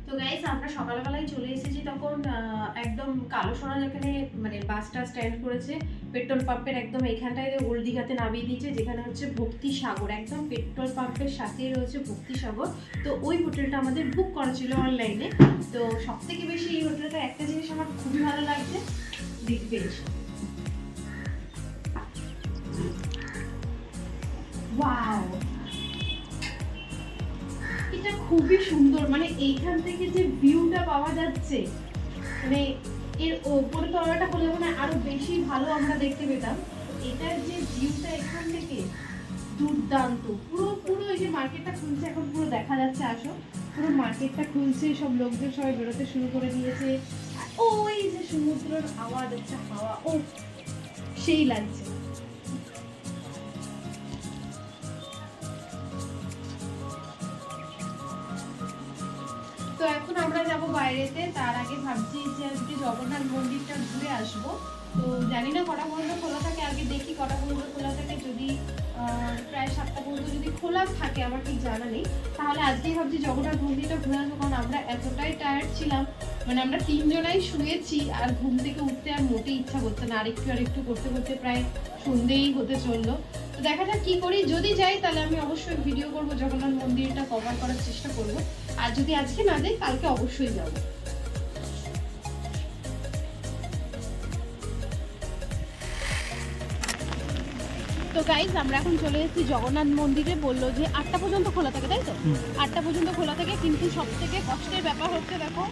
তো গাইস আমরা সকালবেলায় চলে এসেছি তখন একদম কালো সোনা যেখানে মানে বাসটা স্ট্যান্ড করেছে পেট্রোল পাম্পের একদম এইখানটায় ওল্ড দীঘাতে নামিয়ে দিয়েছে, যেখানে হচ্ছে ভক্তি সাগর, একদম পেট্রোল পাম্পের সাথেই রয়েছে ভক্তি সাগর। তো ওই হোটেলটা আমাদের বুক করা ছিল অনলাইনে। তো সব থেকে বেশি এই হোটেলটা একটা জিনিস আমার খুবই ভালো লাগছে, দেখবে ওয়াও, এটা খুবই সুন্দর। মানে এইখান থেকে যে ভিউটা পাওয়া যাচ্ছে, মানে এর উপরে তলাটা হলে মানে আরো বেশি ভালো আমরা দেখতে পেতাম। এটার যে ভিউটা এখান থেকে দুর্দান্ত। পুরো পুরো এই যে মার্কেটটা খুলছে এখন, পুরো দেখা যাচ্ছে, আসো পুরো মার্কেটটা খুলছে, সব লোকজন সবাই বেরোতে শুরু করে দিয়েছে। আর ওই যে সমুদ্রের আওয়াজ হচ্ছে, হাওয়া, ও সেই লাগছে। তো এখন আমরা যাব বাইরেতে, তার আগে ভাবছি যে আজকে জগন্নাথ মন্দিরটা ঘুরে আসবো। তো জানি না কটা পর্যন্ত খোলা থাকে, আগে দেখি কটা পর্যন্ত খোলা থাকে। যদি প্রায় 7টা পর্যন্ত যদি খোলা থাকে, আমার ঠিক জানা নেই, তাহলে আজকেই ভাবছি জগন্নাথ মন্দিরটা ঘুরে আসবো। কারণ আমরা এতটাই টায়ার্ড ছিলাম, মানে আমরা 3 জনাই শুয়েছি, আর ঘুম থেকে উঠতে আর মোটেই ইচ্ছা করছে না। আরেকটু করতে করতে প্রায় সন্ধ্যেই হতে চললো। তো দেখা যাক কি করি। যদি যাই তাহলে আমি অবশ্যই ভিডিও করবো, জগন্নাথ মন্দিরটা কভার করার চেষ্টা করবো। আর যদি আজকে না যাই কালকে অবশ্যই যাব। তো গাইজ আমরা এখন চলে এসেছি জগন্নাথ মন্দিরে। বললো যে 8টা পর্যন্ত খোলা থাকে, তাই তো? 8টা পর্যন্ত খোলা থাকে, কিন্তু সব থেকে কষ্টের ব্যাপার হচ্ছে দেখো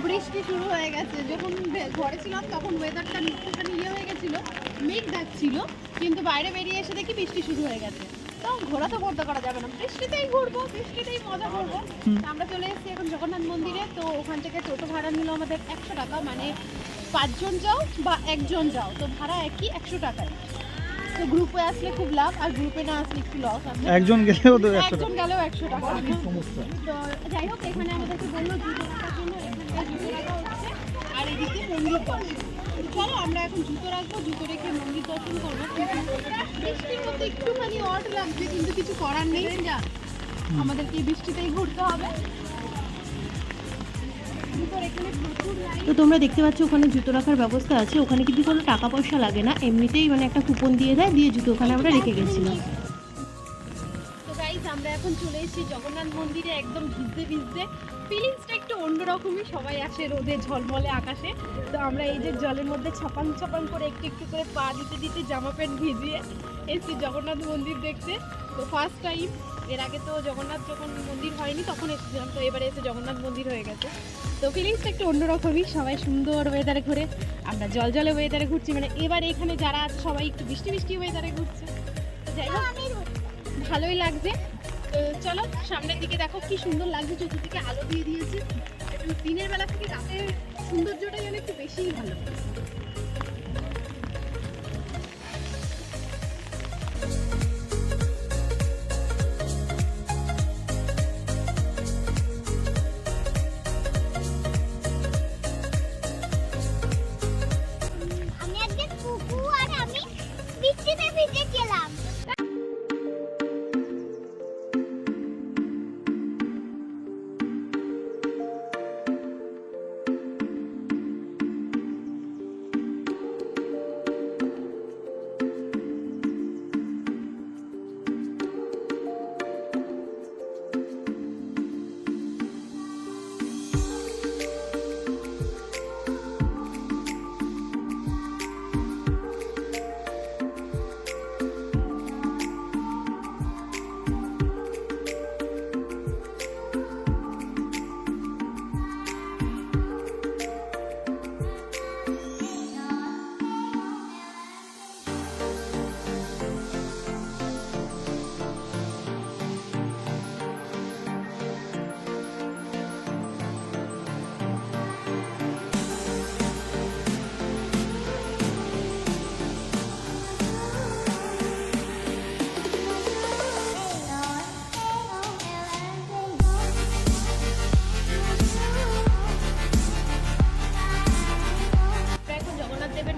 বৃষ্টি শুরু হয়ে গেছে। যখন ঘরে ছিলাম তখন ওয়েদারটা একটুখানি ইয়ে হয়ে গেছিলো, মেঘ ডাকছিল, কিন্তু বাইরে বেরিয়ে এসে দেখি বৃষ্টি শুরু হয়ে গেছে। তো ঘোরা তো করতে করা যাবে না, বৃষ্টিতেই ঘুরবো, বৃষ্টিতেই মজা করবো। আমরা চলে এসেছি এখন জগন্নাথ মন্দিরে। তো ওখান থেকে টোটো ভাড়া নিল আমাদের 100 টাকা, মানে 5 জন যাও বা 1 জন যাও, তো ভাড়া একই 100 টাকায়। তো গ্রুপে আসলে খুব লাভ, আর গ্রুপে না আসলে একটু লস। একজন গেলেও তো 100 টাকা, একজন গেলেও 100 টাকা। তো যাই হোক, এখানে আমাদেরকে বললো 2 টাকার জন্য এখানটায় 2 টাকা হচ্ছে, আর এদিকে মন্দির দর্শন। চলো আমরা এখন জুতো রাখবো, জুতো রেখে মন্দির দর্শন করবো। বৃষ্টির মধ্যে একটুখানি অড লাগছে, কিন্তু কিছু করার নেই, যা আমাদেরকে বৃষ্টিতেই ঘুরতে হবে। তো তোমরা দেখতে পাচ্ছ ওখানে জুতো রাখার ব্যবস্থা আছে, ওখানে কিন্তু কোনো টাকা পয়সা লাগে না, এমনিতেই মানে একটা কুপন দিয়ে দেয়, দিয়ে জুতো ওখানে আমরা রেখে গেছিলাম। তো গাইস আমরা এখন চলে এসেছি জগন্নাথ মন্দিরে, একদম ভিজতে ভিজতে। ফিলিংসটা একটু অন্যরকমই, সবাই আসে রোদে ঝলমলে আকাশে। তো আমরা এই যে জলের মধ্যে ছপাং ছপাং করে একটু একটু করে পা দিতে দিতে জামা প্যান্ট ভিজিয়ে এসেছি জগন্নাথ মন্দির দেখতে। তো ফার্স্ট টাইম, এর আগে তো জগন্নাথ যখন মন্দির হয়নি তখন এসেছিলাম, তো এবারে এসে জগন্নাথ মন্দির হয়ে গেছে। তো ফিলিংসটা একটু অন্যরকমই, সবাই সুন্দর ওয়েদারে ঘুরে, আমরা জল জলে ওয়েদারে ঘুরছি। মানে এবার এখানে যারা আছে সবাই একটু বৃষ্টি বৃষ্টি ওয়েদারে ঘুরছে। যাই হোক ভালোই লাগছে। তো চলো সামনের দিকে, দেখো কি সুন্দর লাগছে, চতুর্দিকে আলো দিয়ে দিয়েছে। একটু দিনের বেলা থেকে রাতের সৌন্দর্যটা যেন একটু বেশিই ভালো। আমি একদিন কুকু আর আমি বৃষ্টিতে ভিজেছিলাম।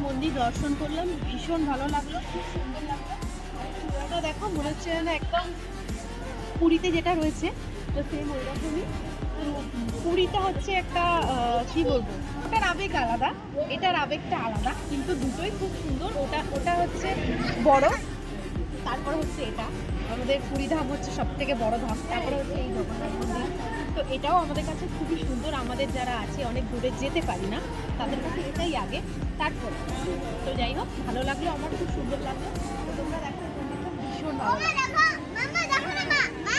মন্দির দর্শন করলাম, ভীষণ ভালো লাগলো, খুব সুন্দর লাগলো। চূড়াটা দেখো, মনে হচ্ছে যেন একদম পুরীতে যেটা রয়েছে তো সেম ওই রকমই। পুরীটা হচ্ছে একটা কি বলবো, ওটার আবেগ আলাদা, এটার আবেগটা আলাদা, কিন্তু দুটোই খুব সুন্দর। ওটা হচ্ছে বড়, তারপর হচ্ছে এটা আমাদের পুরী ধাম হচ্ছে সব থেকে বড় ধাম, তারপরে হচ্ছে এই জগন্নাথ মন্দির। তো এটাও আমাদের কাছে খুবই সুন্দর। আমাদের যারা আছে অনেক দূরে যেতে পারি না, তাদের কাছে এটাই আগে, তারপর। তো যাই হোক, ভালো লাগলো, আমার খুব সুন্দর লাগলো। তো তোমরা দেখো, মন্দিরটা ভীষণ ভালো লাগলো। মামা দেখো না মা মা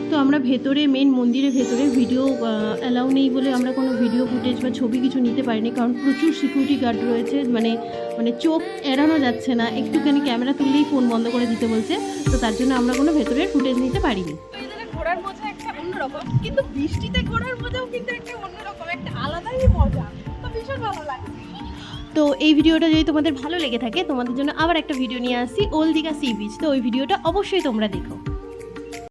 তো আমরা ভেতরে মেন মন্দিরের ভেতরে ভিডিও অ্যালাউ নেই বলে আমরা কোনো ভিডিও ফুটেজ বা ছবি কিছু নিতে পারিনি, কারণ প্রচুর সিকিউরিটি গার্ড রয়েছে, মানে চোখ এড়ানো যাচ্ছে না, একটুখানি ক্যামেরা তুললেই ফোন বন্ধ করে দিতে বলছে। তো তার জন্য আমরা কোনো ভেতরের ফুটেজ নিতে পারিনি। তো এই জায়গায় ঘোরার মজা একটা অন্যরকম, কিন্তু বৃষ্টিতে ঘোরার মজাও কিন্তু একটা অন্যরকম, একটা আলাদাই মজা। তো ভীষণ ভালো লাগে। তো এই ভিডিওটা যদি তোমাদের ভালো লেগে থাকে, তোমাদের জন্য আবার একটা ভিডিও নিয়ে আসছি, ওল্ড দীঘা সি বিচ। তো ওই ভিডিওটা অবশ্যই তোমরা দেখো।